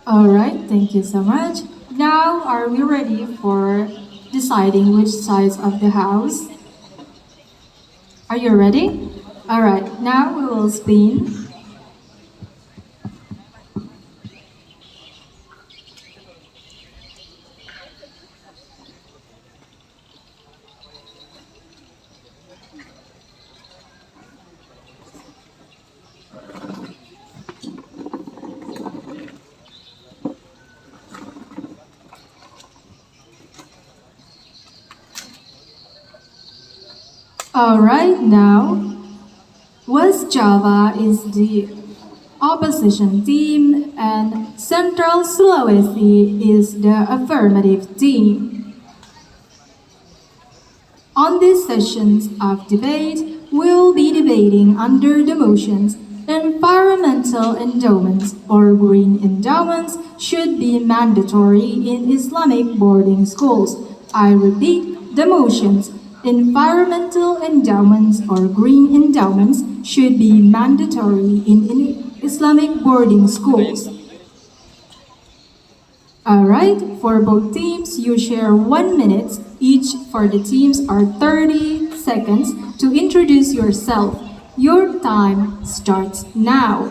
All right, thank you so much. Now, are we ready for deciding which sides of the house? Are you ready? All right, now we will spin. All right, now, West Java is the opposition team and Central Sulawesi is the affirmative team. On these sessions of debate, we'll be debating under the motions environmental endowments or green endowments should be mandatory in Islamic boarding schools. I repeat, the motions environmental endowments or green endowments should be mandatory in Islamic boarding schools. Alright, for both teams, you share 1 minute. Each for the teams are 30 seconds to introduce yourself. Your time starts now.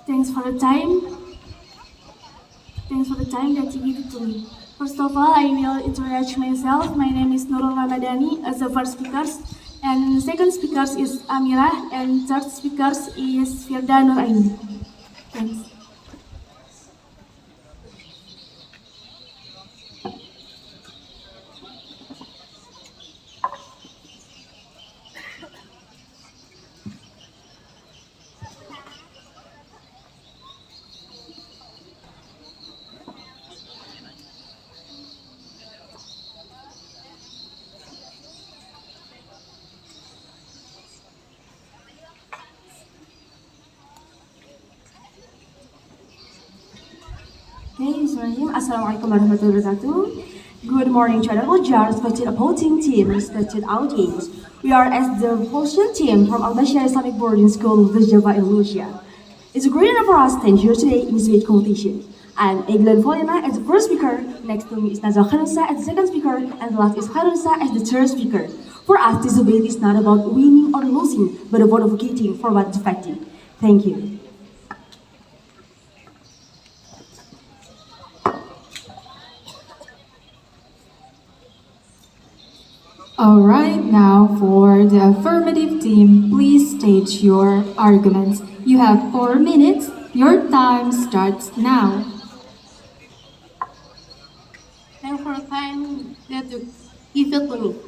Thanks for the time. Thanks for the time that you give it to me. First of all, I will introduce myself. My name is Nurul Ramadhani as the first speaker, and the second speaker is Amira, and third speaker is Firda Nuraini. Thanks. Okay, Bismillahirrahmanirrahim. Assalamualaikum warahmatullahi wabarakatuh. Good morning to our judges, respected opposing team, respected audience. We are as the opposition team from Al-Bashir Islamic Boarding School, West Java, Indonesia. It's a great honor for us to stand here today in this debate competition. I'm Eglan Folina as the first speaker, next to me is Nazar Khanusa as the second speaker, and the last is Khanusa as the third speaker. For us, this debate is not about winning or losing, but about advocating for what's effective. Thank you. Alright, now for the affirmative team, please state your arguments. You have 4 minutes. Your time starts now. Thanks for the time that you give it to me.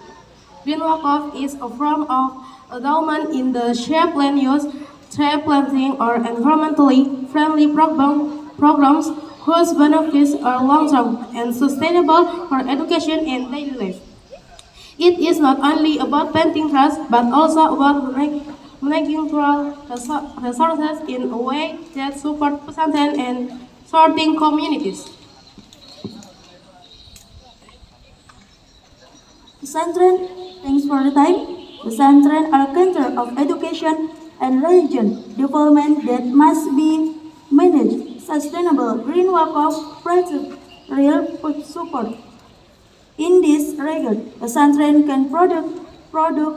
Green walk-off is a form of endowment in the shared land use, tree planting, or environmentally friendly programs whose benefits are long-term and sustainable for education and daily life. It is not only about planting trees, but also about managing rural resources in a way that supports pesantren and sorting communities. Pesantren, thanks for the time. Pesantren are a center of education and religion development that must be managed. Sustainable green walk-off project real food support. In this regard, pesantren can produce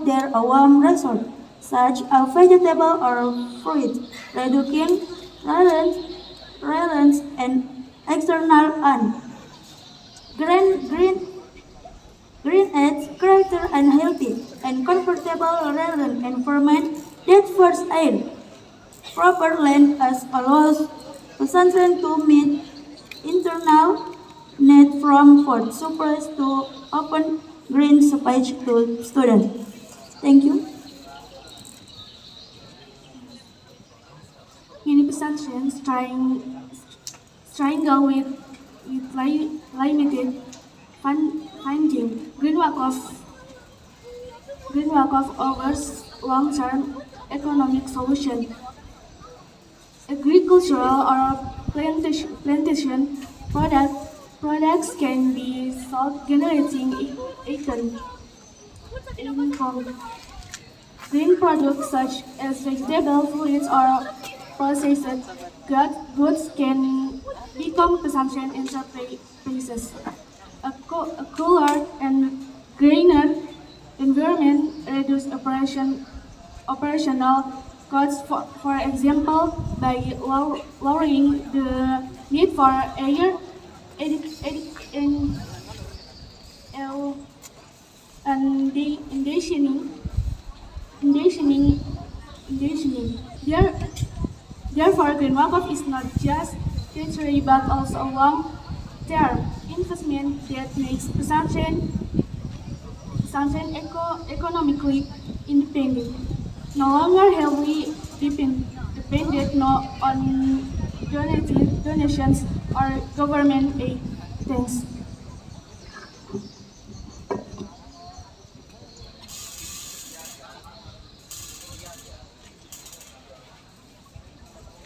their own resource, such as vegetable or fruit, reducing reliance and external and green adds character and healthy and comfortable relevant environment that first aid. Proper land as allows pesantren to meet internal need from food supplies to open green space to students. Thank you. Many pedestrians struggle with limited funding. Green walk-off offers long-term economic solution. Agricultural or plantation products can be sold, generating income. Green products such as vegetable, fruits, or processed goods can become pesantren in some places. A cooler and greener environment reduce operational costs, for example, by lowering the need for air and, uh, conditioning. Conditioning. Conditioning. Therefore, green walk-off is not just temporary but also a long-term investment that makes pesantren economically independent. No longer heavily dependent on donations or government aid. Thanks.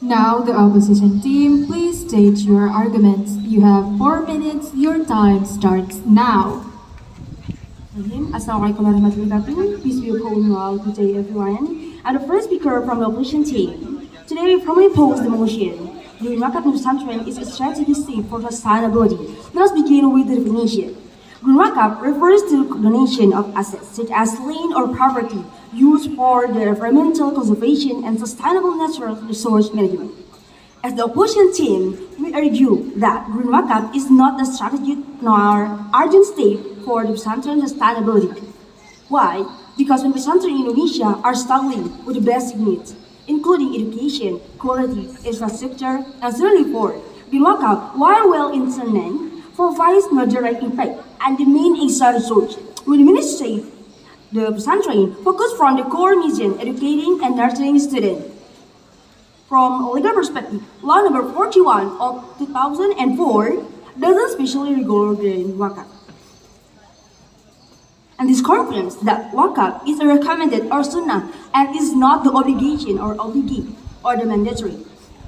Now, the opposition team, please state your arguments. You have 4 minutes. Your time starts now. Assalamualaikum warahmatullahi wabarakatuh. Peace be upon you all. Good day, everyone. And the first speaker from the opposition team. Today, we formally pose the motion. The market of pesantren is a strategic step for sustainability. Let us begin with the definition. Green markup refers to donation of assets such as land or property used for the environmental conservation and sustainable natural resource management. As the opposition team, we argue that green markup is not a strategic nor urgent step for the pesantren sustainability. Why? Because when pesantren in Indonesia are struggling with the basic needs, including education, quality, infrastructure, and certainly for green markup, while well intended, provides no direct impact and the main extra resource. When the ministry, the pesantren focus from the core mission, educating and nurturing students. From a legal perspective, law number 41 of 2004 doesn't specially regulate wakaf. And this confirms that wakaf is a recommended or sunnah and is not the obligation or obligate or the mandatory.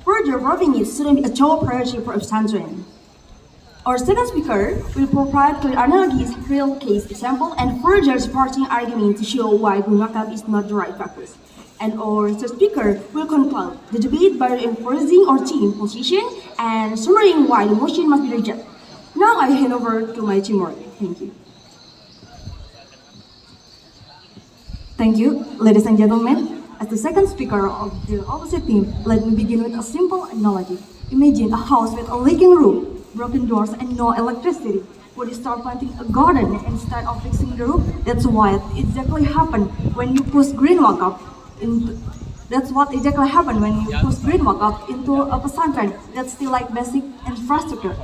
Further, proving it shouldn't be a top priority for pesantren. Our second speaker will provide clear analogies, real case example, and further supporting argument to show why green wakaf is not the right practice. And our third speaker will conclude the debate by reinforcing our team position and summarizing why the motion must be rejected. Now I hand over to my teamwork. Thank you. Thank you, ladies and gentlemen. As the second speaker of the opposite team, let me begin with a simple analogy. Imagine a house with a leaking roof, broken doors, and no electricity. Would you start planting a garden instead of fixing the roof? That's what exactly happened when you push green wakaf into. That's what exactly happened when you push green wakaf into a pesantren that's still like basic infrastructure.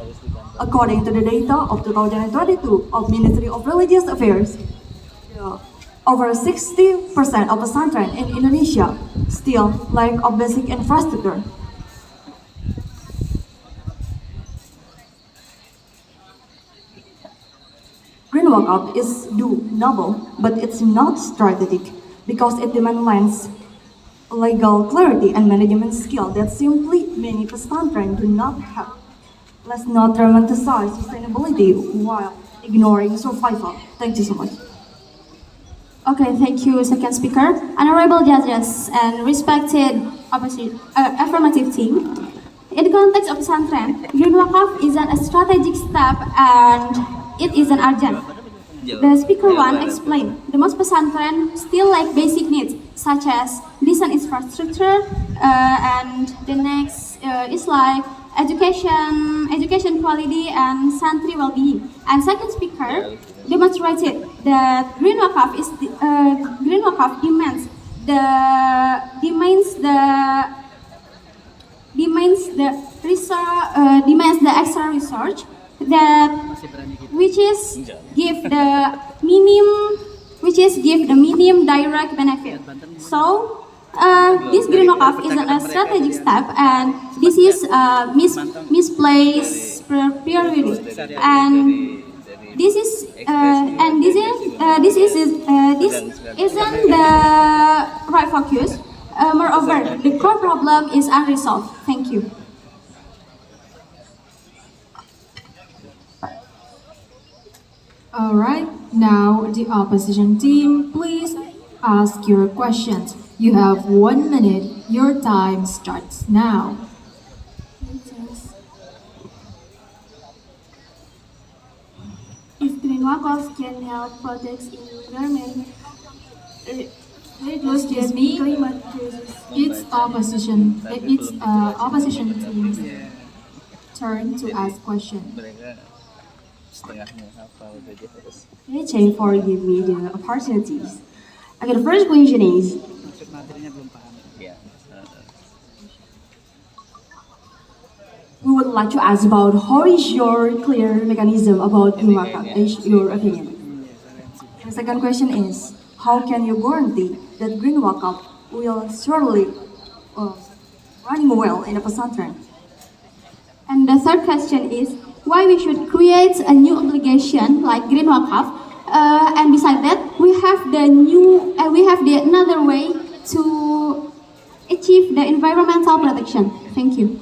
According to the data of 2022 of Ministry of Religious Affairs, over 60% of pesantren in Indonesia still lack of basic infrastructure. Green wakaf is noble, but it's not strategic because it demands legal clarity and management skill that simply many pesantren do not have. Let's not romanticize sustainability while ignoring survival. Thank you so much. Okay, thank you, second speaker. Honorable judges and respected affirmative team. In the context of pesantren, green wakaf is a strategic step and it is an urgent. The speaker one explained the most pesantren still lack basic needs such as decent infrastructure, and the next is like education quality and santri well-being. And second speaker demonstrated that green wakaf demands the extra research that which is give the minimum direct benefit. So this green wakaf is a strategic step, and this is misplaced priority, and this isn't the right focus. Moreover, the core problem is unresolved. Thank you. Alright, now the opposition team, please ask your questions. You have 1 minute. Your time starts now. If green walk-offs can help protect environment, reduce Excuse the me? climate crisis. It's opposition team's turn to ask question. Mereka setengahnya hafal jadi harus Thank for giving me the opportunities. Okay, the first question is, maksud materinya belum paham. Ya. we would like to ask about how is your clear mechanism about green walk-off? Is your opinion? The second question is, how can you guarantee that green walk-off will surely running well in a pesantren? And the third question is why we should create a new obligation like green walk-off. And beside that, we have the another way to achieve the environmental protection. Thank you.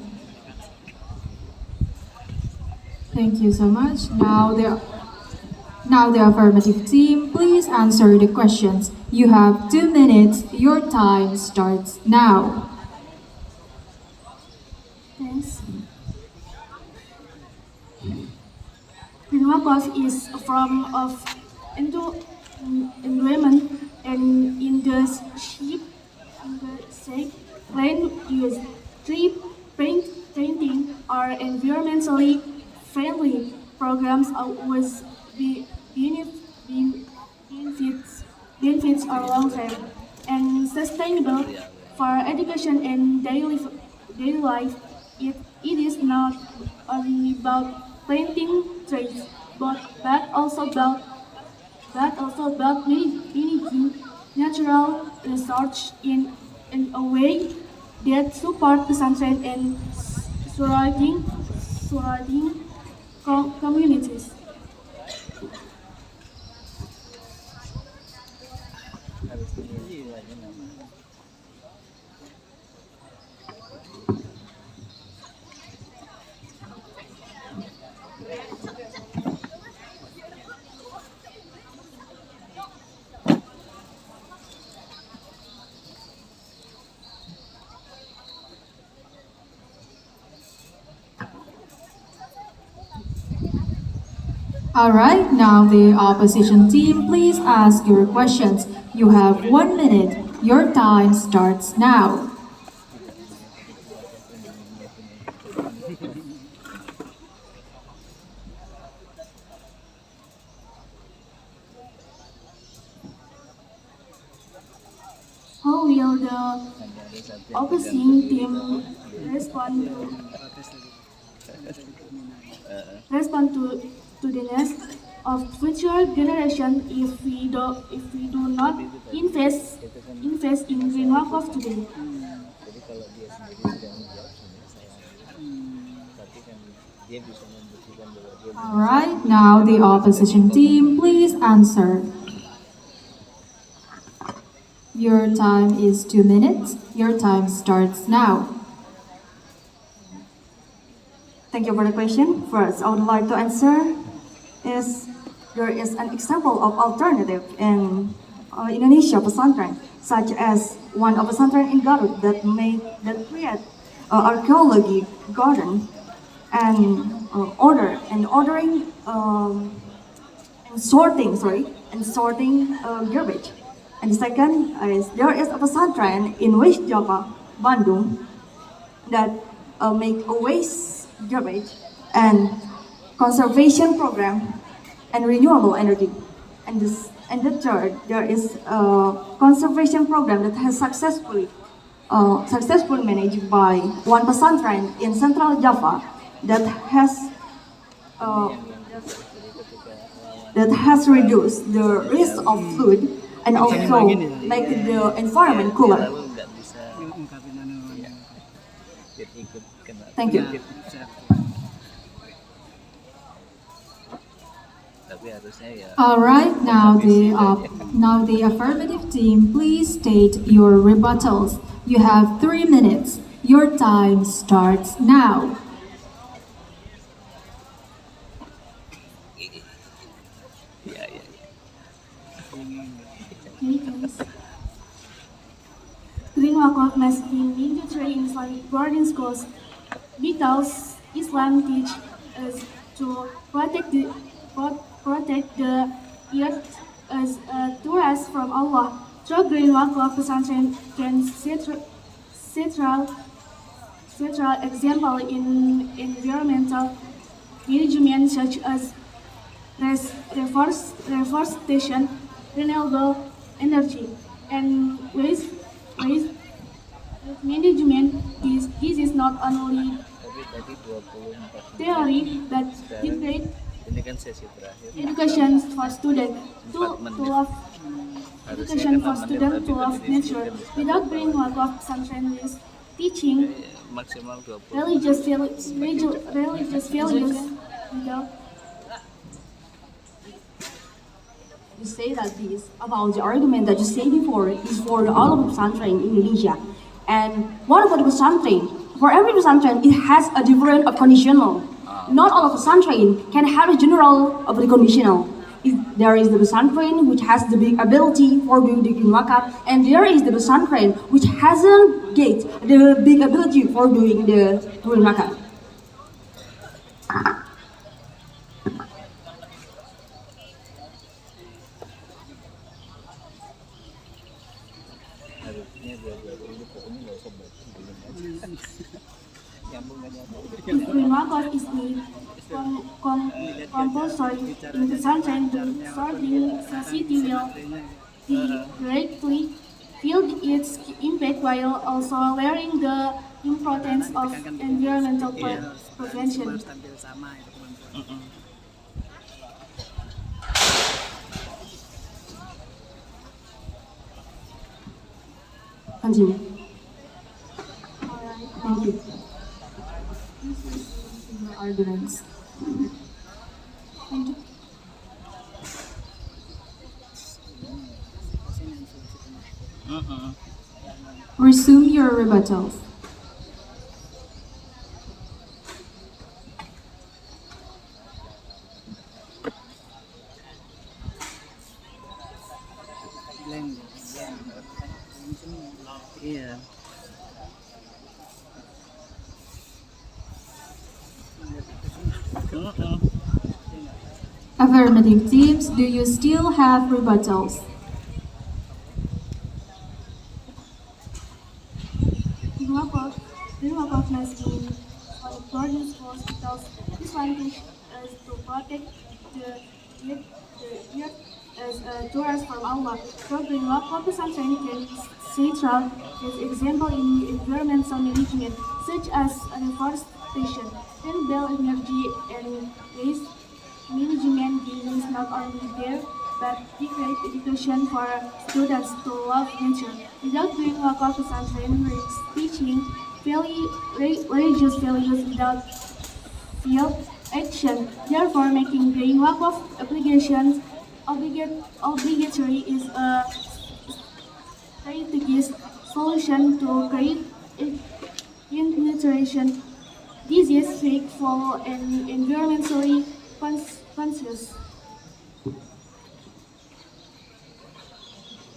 Thank you so much. Now the affirmative team, please answer the questions. You have 2 minutes. Your time starts now. Thanks. Green walk-off is a form of environment and in the shape land use. Tree painting are environmentally friendly programs with benefits are long-term and sustainable for education and daily life. It is not only about planting trees, but also about managing natural resources in a way that support pesantren and surrounding communities. Harus diuji lagi nama. Alright, now the opposition team, please ask your questions. You have 1 minute. Your time starts now. How will the opposing team respond to the needs of future generation if we do not invest in green walk-off today? Jadi kalau dia sendiri sudah menjawab sebenarnya saya tapi kan dia bisa membuktikan bahwa dia Alright, now the opposition team, please answer. Your time is 2 minutes. Your time starts now. Thank you for the question. First, I would like to answer is there is an example of alternative in Indonesia pesantren, such as one of pesantren in Garut that create archaeology garden and ordering and sorting garbage. And the second is there is a pesantren in West Java, Bandung, that make a waste garbage and conservation program and renewable energy. And the third, there is a conservation program that has successfully managed by one pesantren in Central Java that has reduced the risk of flood and also make the environment cooler. lalu nggak bisa ya, biar ikut kena Thank you. tapi harusnya ya Alright, now the affirmative team, please state your rebuttals. You have 3 minutes. Your time starts now. ya Okay, guys. wakaf must be mandatory in Islamic boarding schools because Islam teaches us to protect the earth as to us from Allah. Through green wakaf, pesantren can central example in environmental management such as reforestation, renewable energy, and waste management. This is not only Tapi tadi 24 theory but Sekarang great ini kan sesi terakhir. education for students to 4 menit. love Harusnya education kan for 6 menit, students tapi to love tadi nature diskusikan without di bringing work of sunshine is teaching maksimal 20. religious values without You say that this about the argument that you said before is for all of pesantren in Indonesia. And what about the pesantren? For every pesantren, it has a different of conditional. Not all of pesantren can have a general of the conditional. There is the pesantren which has the big ability for doing the green wakaf, and there is the pesantren which hasn't get the big ability for doing the green wakaf. Harusnya belajar dulu, pokoknya nggak usah baca dulu aja. Nyambung nggak nyambung. if green wakaf is made compulsory in the sunshine, the surrounding society will directly feel its impact while also learning the importance of environmental prevention. Continue. Thank you. Arguments. Resume your rebuttals. Iya. Affirmative teams, do you still have rebuttals? Green wakaf must be on boarding schools because this one teaches us to protect the earth as a tourist from Allah. So green wakaf pesantren can central as example in environmental management such as reforestation, renewable energy, and waste management. This is not only there but we create education for students to love nature. Without green wakaf pesantren risks teaching religious values without field action. Therefore, making green wakaf obligatory is a strategic solution to create nutrition. This is faithful and environmentally conscious.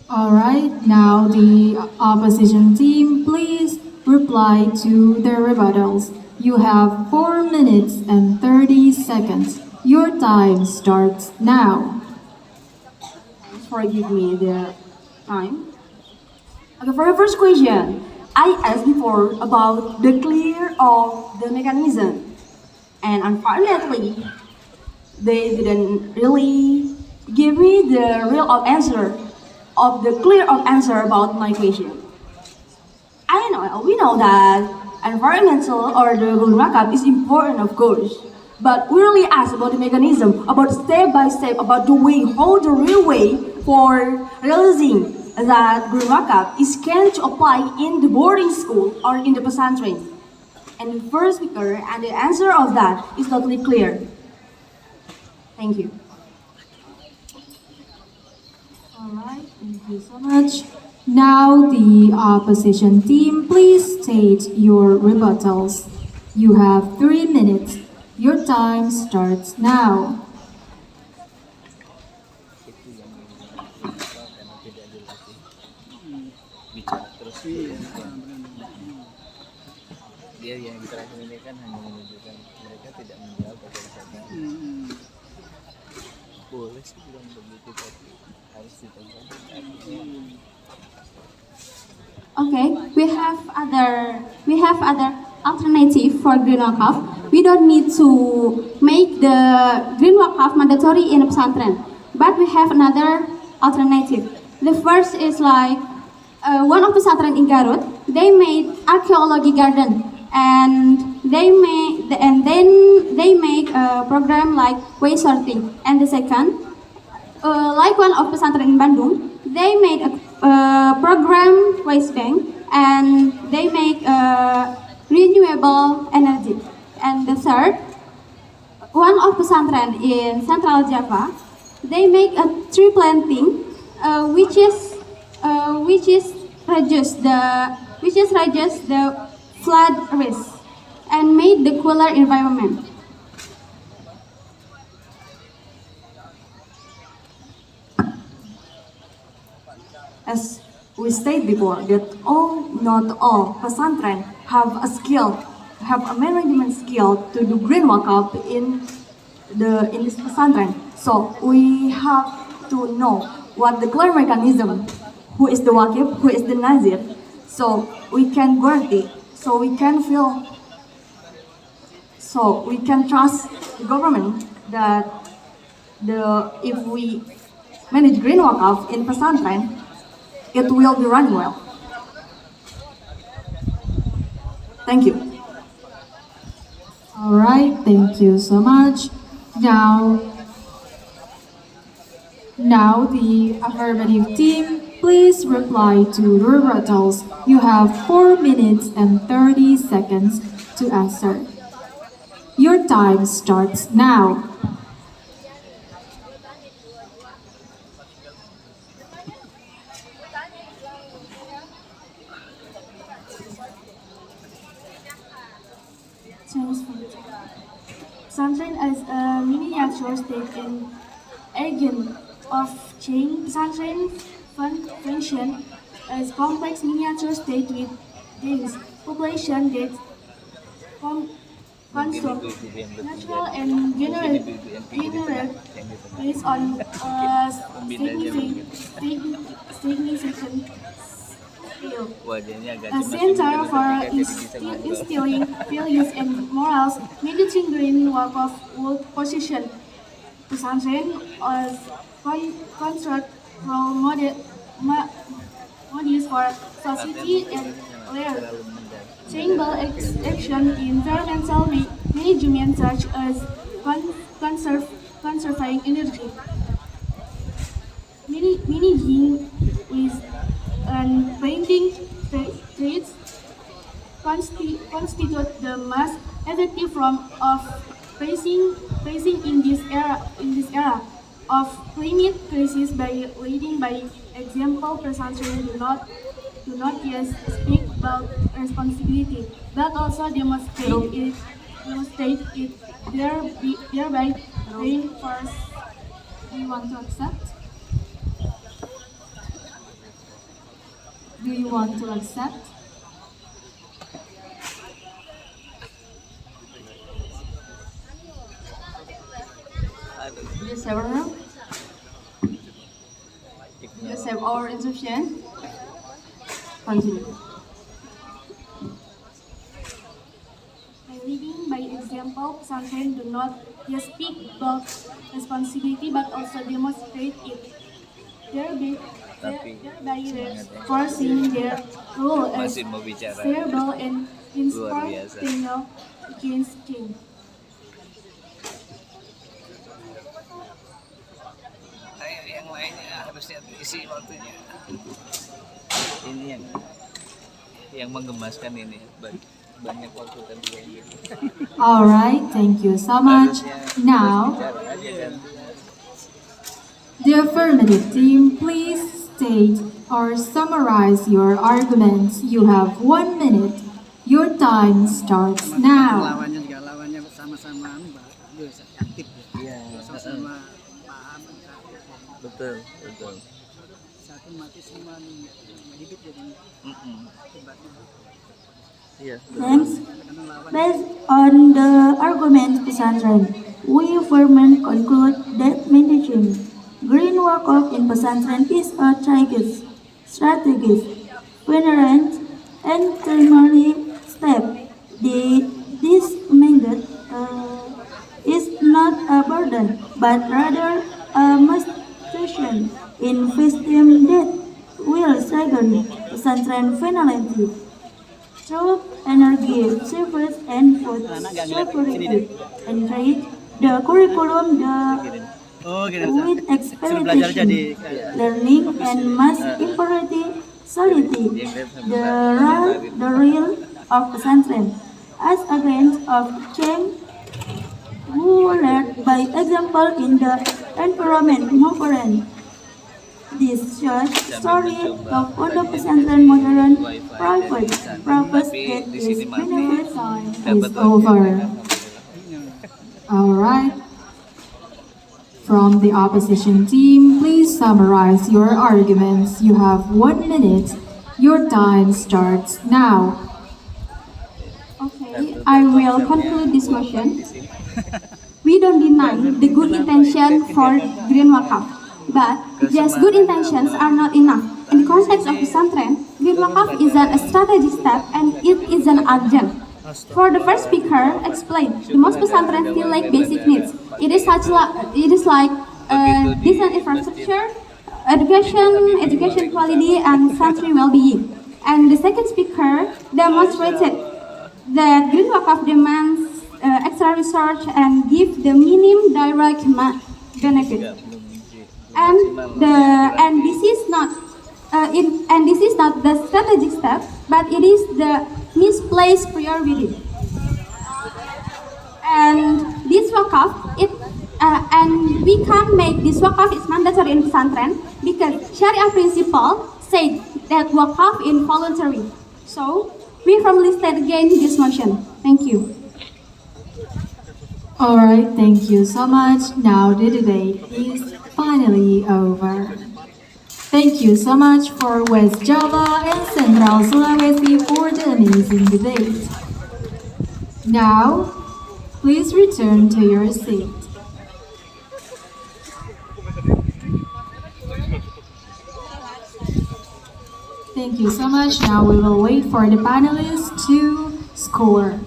All right, now the opposition team, please reply to their rebuttals. You have 4 minutes and 30 seconds. Your time starts now. Thanks for giving me the time. Okay, for the first question, I asked before about the clear of the mechanism, and unfortunately, they didn't really give me the real of answer of the clear of answer about my question. We know that environmental or the green wakaf is important, of course, but we really ask about the mechanism, about step by step, about the way, how the real way for realizing that green wakaf is can to apply in the boarding school or in the pesantren. And the first speaker and the answer of that is not really clear. Thank you. All right, thank you so much. Now the opposition team, please state your rebuttals. You have 3 minutes. Your time starts now. Itu yang kenapa karena tidak dilatih. bicara terus gitu kan. Dia yang terakhir ini kan hanya menunjukkan mereka tidak menjawab apa yang saya tanya. Boleh sih bilang begitu tapi harus ditanyakan. Okay, we have other alternative for green wakaf. We don't need to make the green wakaf mandatory in a pesantren, but we have another alternative. The first is like one of pesantren in Garut. They made archaeology garden, and then they make a program like waste sorting. And the second, like one of pesantren in Bandung, they made a program waste bank, and they make renewable energy. And the third, one of pesantren in Central Java, they make a tree planting, which is reduce the flood risk and made the cooler environment. As we stated before, that not all pesantren have a management skill to do green wakaf in this pesantren. So we have to know what the clear mechanism, who is the wakif, who is the nazir, so we can guarantee, so we can trust the government that if we manage green wakaf in pesantren, it will be running well. Thank you. All right, thank you so much. Now the affirmative team, please reply to the rebuttals. You have 4 minutes and 30 seconds to answer. Your time starts now. Pesantren as a miniature state in agent of change. Pesantren function as complex miniature state with dense population that construct natural and generate based on significant Wajahnya agak a cemas center juga, for tapi bisa ngobrol. instilling values and morals, managing green work of world position. Pesantren as construct role models for society and layer. Single action in environmental management such as conserving energy, managing with and painting streets constitute the most effective form of facing in this era of climate crisis by leading by example. Pesantren do not just speak about responsibility, but also demonstrate it thereby reinforce. Do you want to accept? Do you want to accept? Yes, everyone. Yes, have our instruction. Continue. By leading by example, pesantren do not just speak about responsibility but also demonstrate it. Thereby reinforcing their role as Masih mau bicara. stable and Luar biasa. inspirational against change. Ayo yang lainnya harusnya isi waktunya. Ini yang menggemaskan ini banyak waktu tadi yang gitu. All right, thank you so much. Now, Bicara aja kan. the affirmative team, please state or summarize your arguments. You have 1 minute. Your time starts now. Lawannya juga lawannya sama-sama bagus, aktif ya. Iya, Sama-sama paham. betul. Satu otomatis semua hidup jadi debat. Iya. Thanks. Kadang lawan. Based on the argument pesantren, we firmly conclude that managing green work-off in pesantren is a strategic, coherent, and timely step. This mandate is not a burden, but rather a motivation investing that will strengthen pesantren finality. Through energy, service, and food security, and trade, the curriculum Oh, gitu. with Suruh belajar expectation, jadi learning, and mass imperative solidity, the real of pesantren, as against of change who led by example in the environment movement. This short story of Pondok Pesantren Modern Private that is benefit Is over. Alright. From the opposition team, please summarize your arguments. You have 1 minute. Your time starts now. Okay, I will conclude this motion. We don't deny the good intention for green wakaf, but just good intentions are not enough. In the context of pesantren, green wakaf is a strategic step and it is an urgent. For the first speaker, explained the most pesantren feel like basic needs. It is like decent infrastructure, education quality, and santri well-being. And the second speaker demonstrated that green wakaf demands extra research and give the minimum direct benefit. And this is not the strategic step, but it is the misplaced priority. And this wakaf, and we can't make this wakaf is mandatory in pesantren because Sharia principle said that wakaf is voluntary. So we firmly state against this motion. Thank you. Alright, thank you so much. Now the debate is finally over. Thank you so much for West Java and Central Sulawesi for the amazing debate. Now, please return to your seat. Thank you so much. Now we will wait for the panelists to score.